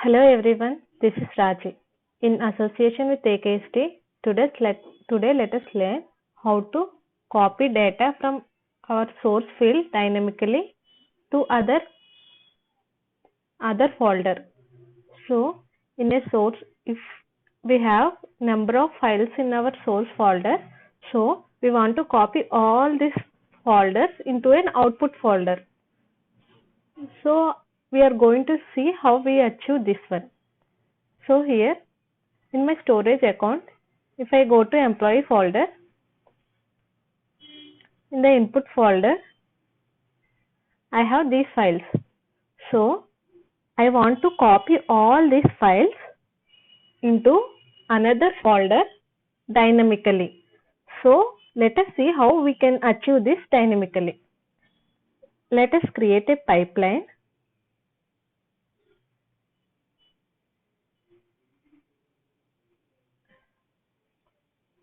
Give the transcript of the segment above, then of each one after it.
Hello everyone, this is Raji. In association with AKST, today let us learn how to copy data from our source field dynamically to other folder. So in a source, if we have number of files in our source folder, so we want to copy all these folders into an output folder. So we are going to see how we achieve this one. So here in my storage account, if I go to employee folder, in the input folder, I have these files. So I want to copy all these files into another folder dynamically. So let us see how we can achieve this dynamically. Let us create a pipeline.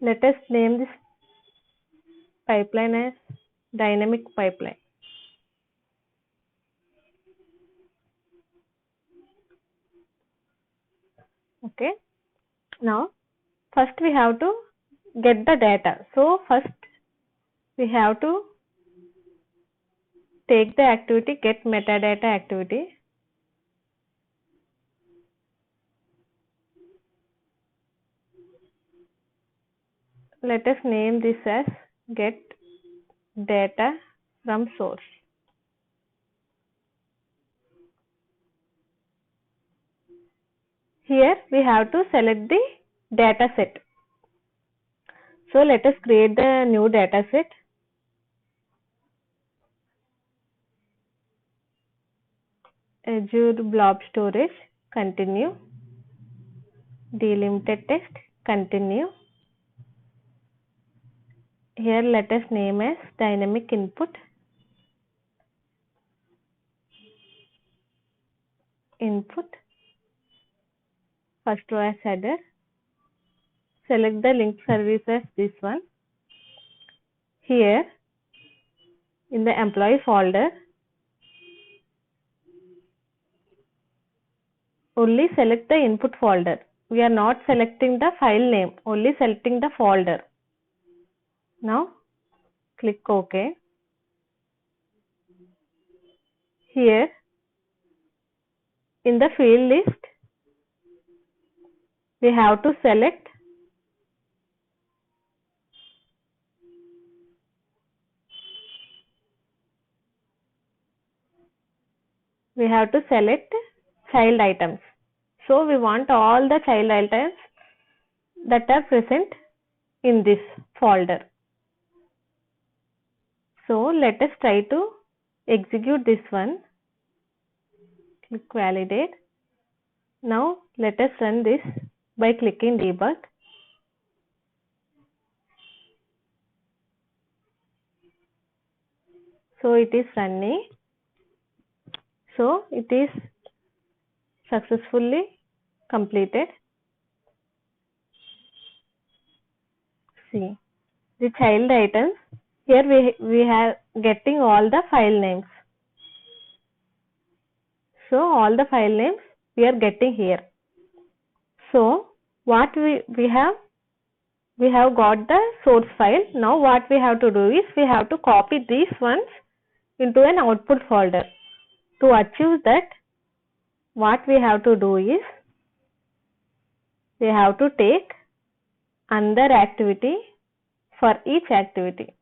Let us name this pipeline as dynamic pipeline. Okay. Now, first we have to get the data. So first we have to take the activity get metadata activity. Let us name this as get data from source. Here we have to select the data set. So let us create the new data set. Azure blob storage, continue. Delimited text, continue. Here let us name as dynamic input. Input. First row as header. Select the link service as this one. Here in the employee folder, only select the input folder. We are not selecting the file name, only selecting the folder. Now click OK. Here in the field list, we have to select child items. So we want all the child items that are present in this folder. So let us try to execute this one. Click validate. Now let us run this by clicking debug. So it is running. So it is successfully completed. See the child items. Here we have getting all the file names. So all the file names we are getting here. So what we have got the source file. Now what we have to do is we have to copy these ones into an output folder. To achieve that, what we have to do is we have to take another activity for each activity.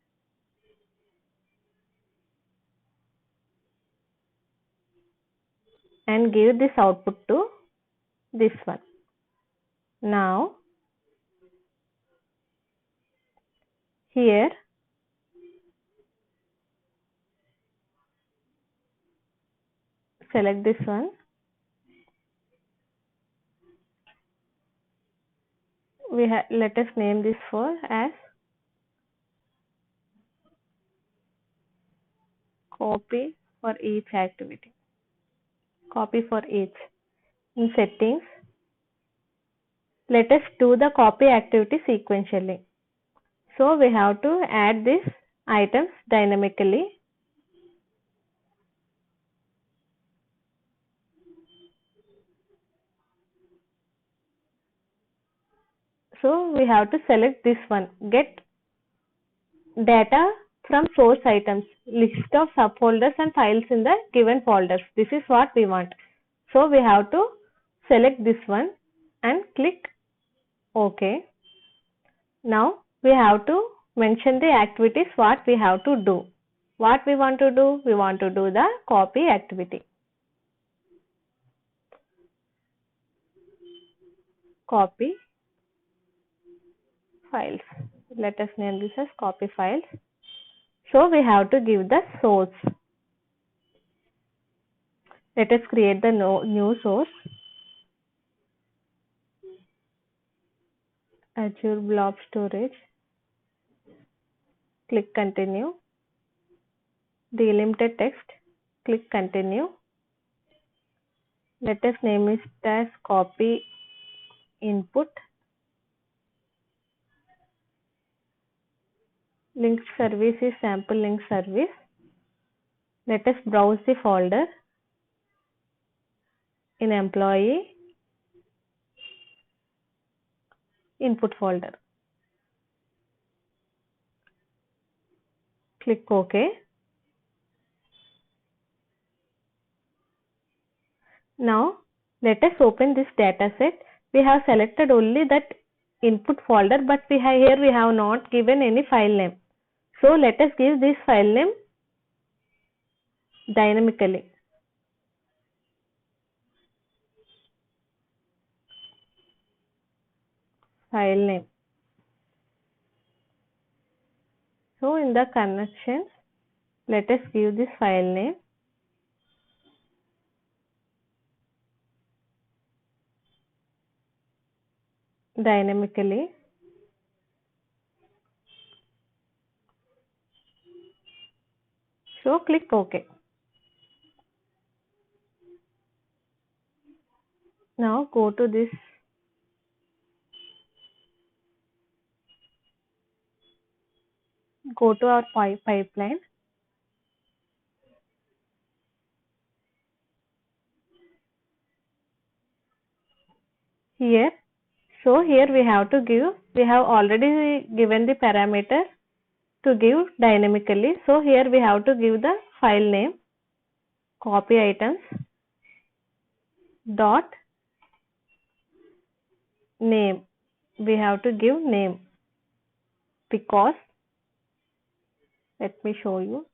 And give this output to this one. Now here select this one. Let us name this as copy for each activity. Copy for each. In settings, let us do the copy activity sequentially. So we have to add these items dynamically. So we have to select this one, get data from source items, list of subfolders and files in the given folders. This is what we want. So we have to select this one and click OK. Now we have to mention the activities what we have to do. What we want to do? We want to do the copy activity. Copy files. Let us name this as copy files. So we have to give the source. Let us create the new source. Azure Blob Storage. Click continue. Delimited text. Click continue. Let us name it as copy input. Link service is sample link service. Let us browse the folder in employee input folder. Click OK. Now let us open this dataset. We have selected only that input folder, but here we have not given any file name. So let us give this file name dynamically. File name. So in the connections, let us give this file name. Dynamically. So click OK. Now go to this our pipeline. Here, so here we have to give, we have already given the parameter to give dynamically. So here we have to give the file name, copy items dot name. We have to give name because, let me show you.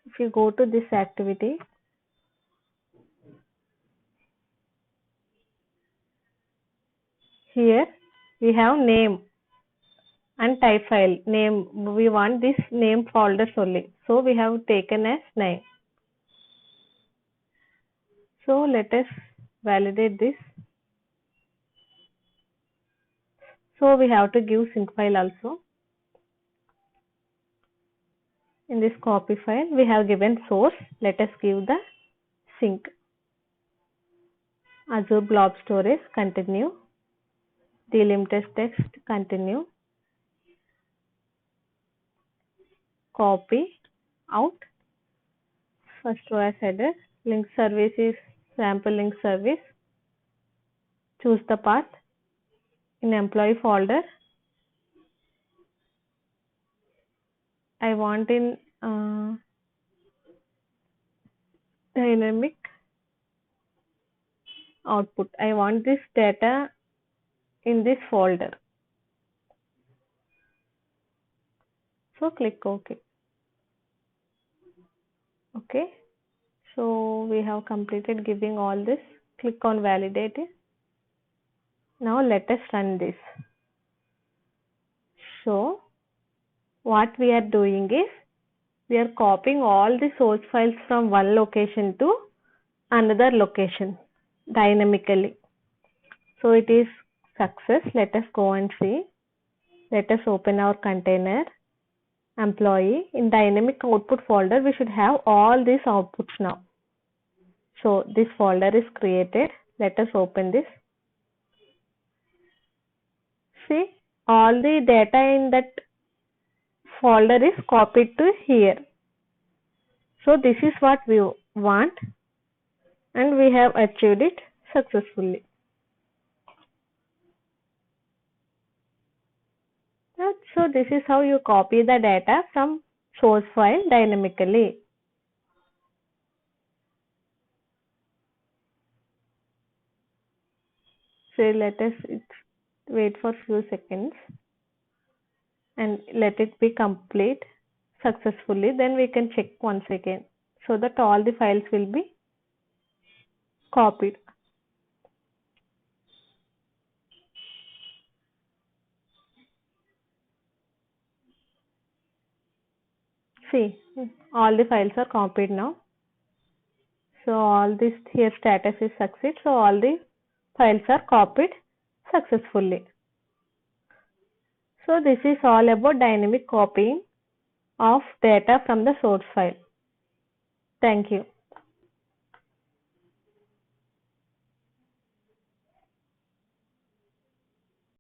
If you go to this activity, here we have name and type file name. We want this name folders only. So we have taken as name. So let us validate this. So we have to give sync file also. In this copy file, we have given source. Let us give the sync. Azure Blob Storage, continue. Delimited text, continue. Copy out. First row as header. Link service is sample link service. Choose the path. In employee folder, I want in dynamic output. I want this data in this folder. So click OK. Okay. So we have completed giving all this. Click on validate it. Now let us run this. So what we are doing is we are copying all the source files from one location to another location dynamically. So it is success. Let us go and see. Let us open our container. Employee. In dynamic output folder, we should have all these outputs now. So this folder is created. Let us open this. See, all the data in that folder is copied to here. So this is what we want, and we have achieved it successfully. So this is how you copy the data from source file dynamically. So let us wait for few seconds and let it be complete successfully. Then we can check once again so that all the files will be copied. See, all the files are copied now. So all this here status is succeed. So all the files are copied successfully. So this is all about dynamic copying of data from the source file. Thank you.